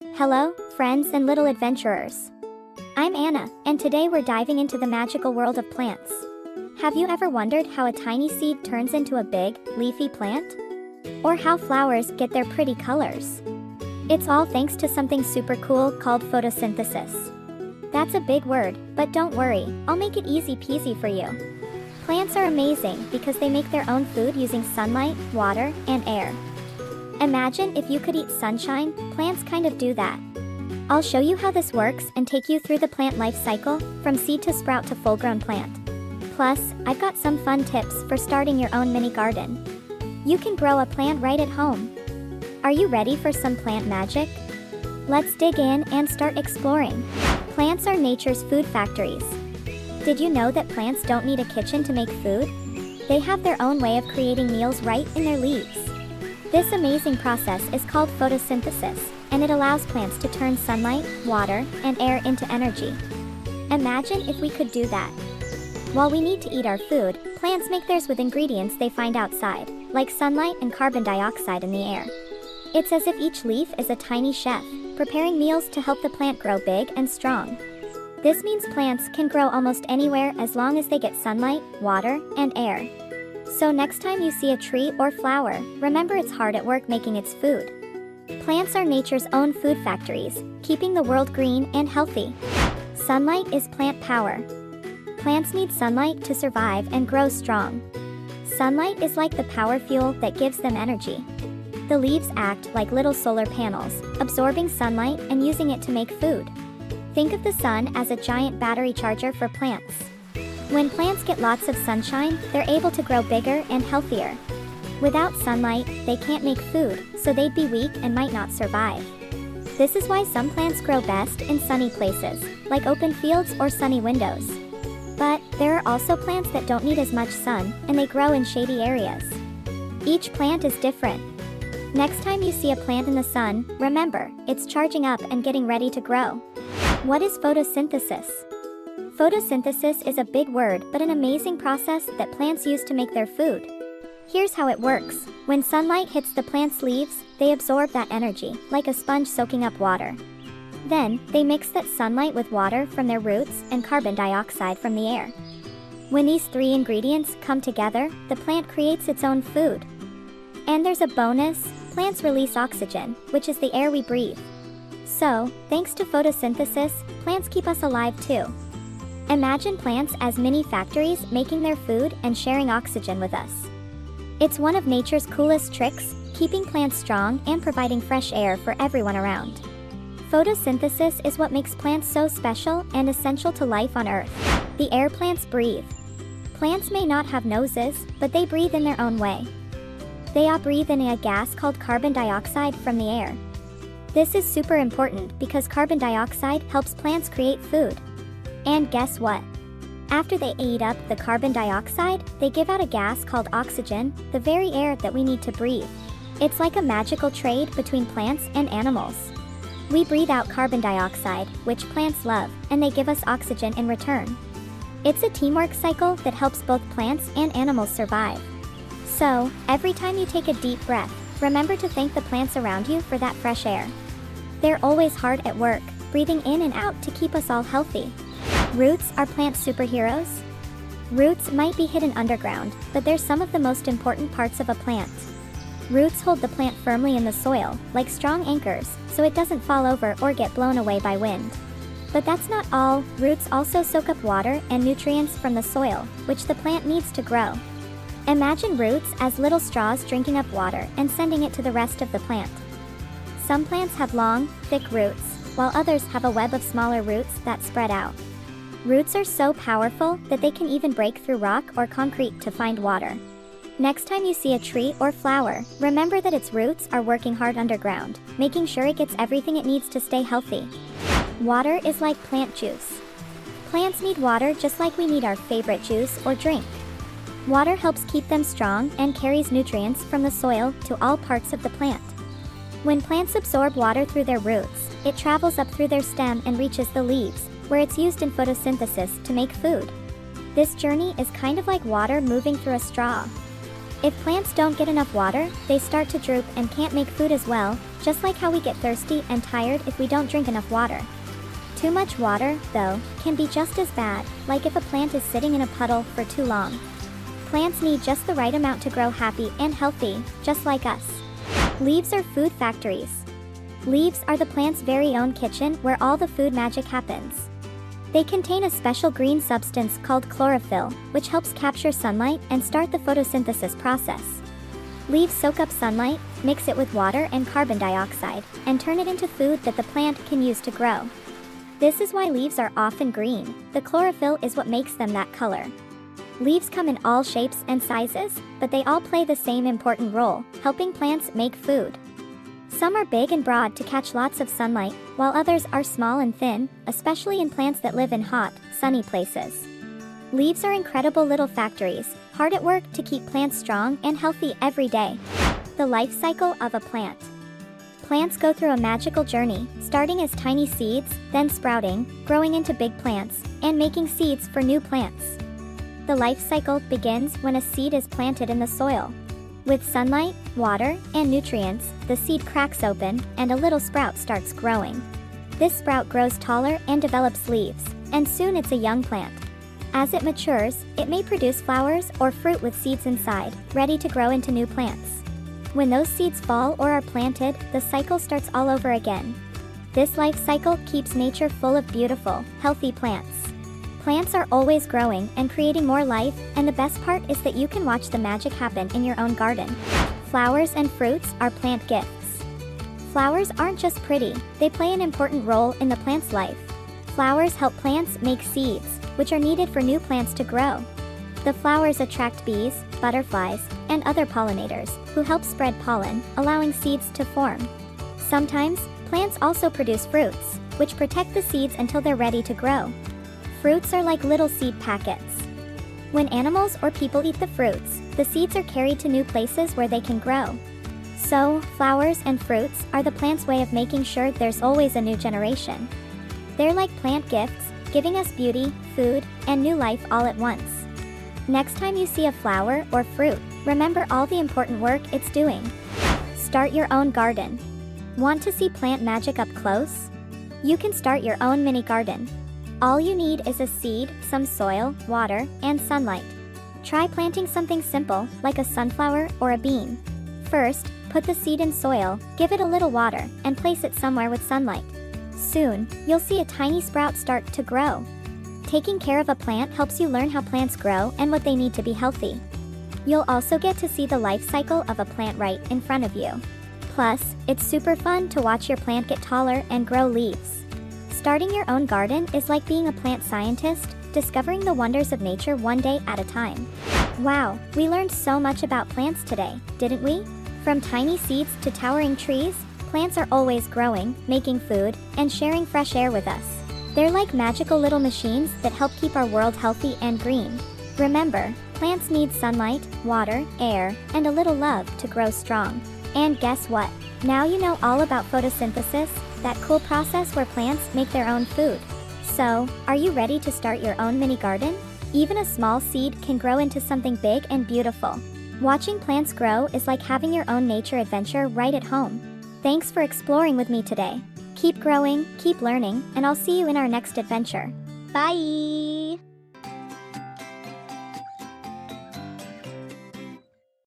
Hello, friends and little adventurers. I'm Anna, and today we're diving into the magical world of plants. Have you ever wondered how a tiny seed turns into a big, leafy plant? Or how flowers get their pretty colors? It's all thanks to something super cool called photosynthesis. That's a big word, but don't worry, I'll make it easy peasy for you. Plants are amazing because they make their own food using sunlight, water, and air. Imagine if you could eat sunshine, plants kind of do that. I'll show you how this works and take you through the plant life cycle, from seed to sprout to full-grown plant. Plus, I've got some fun tips for starting your own mini garden. You can grow a plant right at home. Are you ready for some plant magic? Let's dig in and start exploring. Plants are nature's food factories. Did you know that plants don't need a kitchen to make food? They have their own way of creating meals right in their leaves. This amazing process is called photosynthesis, and it allows plants to turn sunlight, water, and air into energy. Imagine if we could do that. While we need to eat our food, plants make theirs with ingredients they find outside, like sunlight and carbon dioxide in the air. It's as if each leaf is a tiny chef, preparing meals to help the plant grow big and strong. This means plants can grow almost anywhere as long as they get sunlight, water, and air. So next time you see a tree or flower, remember it's hard at work making its food. Plants are nature's own food factories, keeping the world green and healthy. Sunlight is plant power. Plants need sunlight to survive and grow strong. Sunlight is like the power fuel that gives them energy. The leaves act like little solar panels, absorbing sunlight and using it to make food. Think of the sun as a giant battery charger for plants. When plants get lots of sunshine, they're able to grow bigger and healthier. Without sunlight, they can't make food, so they'd be weak and might not survive. This is why some plants grow best in sunny places, like open fields or sunny windows. But there are also plants that don't need as much sun, and they grow in shady areas. Each plant is different. Next time you see a plant in the sun, remember, it's charging up and getting ready to grow. What is photosynthesis? Photosynthesis is a big word, but an amazing process that plants use to make their food. Here's how it works. When sunlight hits the plant's leaves, they absorb that energy, like a sponge soaking up water. Then, they mix that sunlight with water from their roots and carbon dioxide from the air. When these three ingredients come together, the plant creates its own food. And there's a bonus: plants release oxygen, which is the air we breathe. So, thanks to photosynthesis, plants keep us alive too. Imagine plants as mini factories making their food and sharing oxygen with us. It's one of nature's coolest tricks, keeping plants strong and providing fresh air for everyone around. Photosynthesis is what makes plants so special and essential to life on Earth. The air plants breathe. Plants may not have noses, but they breathe in their own way. They all breathe in a gas called carbon dioxide from the air. This is super important because carbon dioxide helps plants create food. And guess what? After they eat up the carbon dioxide, they give out a gas called oxygen, the very air that we need to breathe. It's like a magical trade between plants and animals. We breathe out carbon dioxide, which plants love, and they give us oxygen in return. It's a teamwork cycle that helps both plants and animals survive. So, every time you take a deep breath, remember to thank the plants around you for that fresh air. They're always hard at work, breathing in and out to keep us all healthy. Roots are plant superheroes. Roots might be hidden underground, but they're some of the most important parts of a plant. Roots hold the plant firmly in the soil, like strong anchors, so it doesn't fall over or get blown away by wind. But that's not all. Roots also soak up water and nutrients from the soil, which the plant needs to grow. Imagine roots as little straws drinking up water and sending it to the rest of the plant. Some plants have long, thick roots, while others have a web of smaller roots that spread out. Roots are so powerful that they can even break through rock or concrete to find water. Next time you see a tree or flower, remember that its roots are working hard underground, making sure it gets everything it needs to stay healthy. Water is like plant juice. Plants need water just like we need our favorite juice or drink. Water helps keep them strong and carries nutrients from the soil to all parts of the plant. When plants absorb water through their roots, it travels up through their stem and reaches the leaves, where it's used in photosynthesis to make food. This journey is kind of like water moving through a straw. If plants don't get enough water, they start to droop and can't make food as well, just like how we get thirsty and tired if we don't drink enough water. Too much water, though, can be just as bad, like if a plant is sitting in a puddle for too long. Plants need just the right amount to grow happy and healthy, just like us. Leaves are food factories. Leaves are the plant's very own kitchen where all the food magic happens. They contain a special green substance called chlorophyll, which helps capture sunlight and start the photosynthesis process. Leaves soak up sunlight, mix it with water and carbon dioxide, and turn it into food that the plant can use to grow. This is why leaves are often green. The chlorophyll is what makes them that color. Leaves come in all shapes and sizes, but they all play the same important role, helping plants make food. Some are big and broad to catch lots of sunlight, while others are small and thin, especially in plants that live in hot, sunny places. Leaves are incredible little factories, hard at work to keep plants strong and healthy every day. The life cycle of a plant. Plants go through a magical journey, starting as tiny seeds, then sprouting, growing into big plants, and making seeds for new plants. The life cycle begins when a seed is planted in the soil. With sunlight, water, and nutrients, the seed cracks open, and a little sprout starts growing. This sprout grows taller and develops leaves, and soon it's a young plant. As it matures, it may produce flowers or fruit with seeds inside, ready to grow into new plants. When those seeds fall or are planted, the cycle starts all over again. This life cycle keeps nature full of beautiful, healthy plants. Plants are always growing and creating more life, and the best part is that you can watch the magic happen in your own garden. Flowers and fruits are plant gifts. Flowers aren't just pretty, they play an important role in the plant's life. Flowers help plants make seeds, which are needed for new plants to grow. The flowers attract bees, butterflies, and other pollinators, who help spread pollen, allowing seeds to form. Sometimes, plants also produce fruits, which protect the seeds until they're ready to grow. Fruits are like little seed packets. When animals or people eat the fruits, the seeds are carried to new places where they can grow. So, flowers and fruits are the plant's way of making sure there's always a new generation. They're like plant gifts, giving us beauty, food, and new life all at once. Next time you see a flower or fruit, remember all the important work it's doing. Start your own garden. Want to see plant magic up close? You can start your own mini garden. All you need is a seed, some soil, water, and sunlight. Try planting something simple, like a sunflower or a bean. First, put the seed in soil, give it a little water, and place it somewhere with sunlight. Soon, you'll see a tiny sprout start to grow. Taking care of a plant helps you learn how plants grow and what they need to be healthy. You'll also get to see the life cycle of a plant right in front of you. Plus, it's super fun to watch your plant get taller and grow leaves. Starting your own garden is like being a plant scientist, discovering the wonders of nature one day at a time. Wow, we learned so much about plants today, didn't we? From tiny seeds to towering trees, plants are always growing, making food, and sharing fresh air with us. They're like magical little machines that help keep our world healthy and green. Remember, plants need sunlight, water, air, and a little love to grow strong. And guess what? Now you know all about photosynthesis, that cool process where plants make their own food. So, are you ready to start your own mini garden? Even a small seed can grow into something big and beautiful. Watching plants grow is like having your own nature adventure right at home. Thanks for exploring with me today. Keep growing, keep learning, and I'll see you in our next adventure. Bye!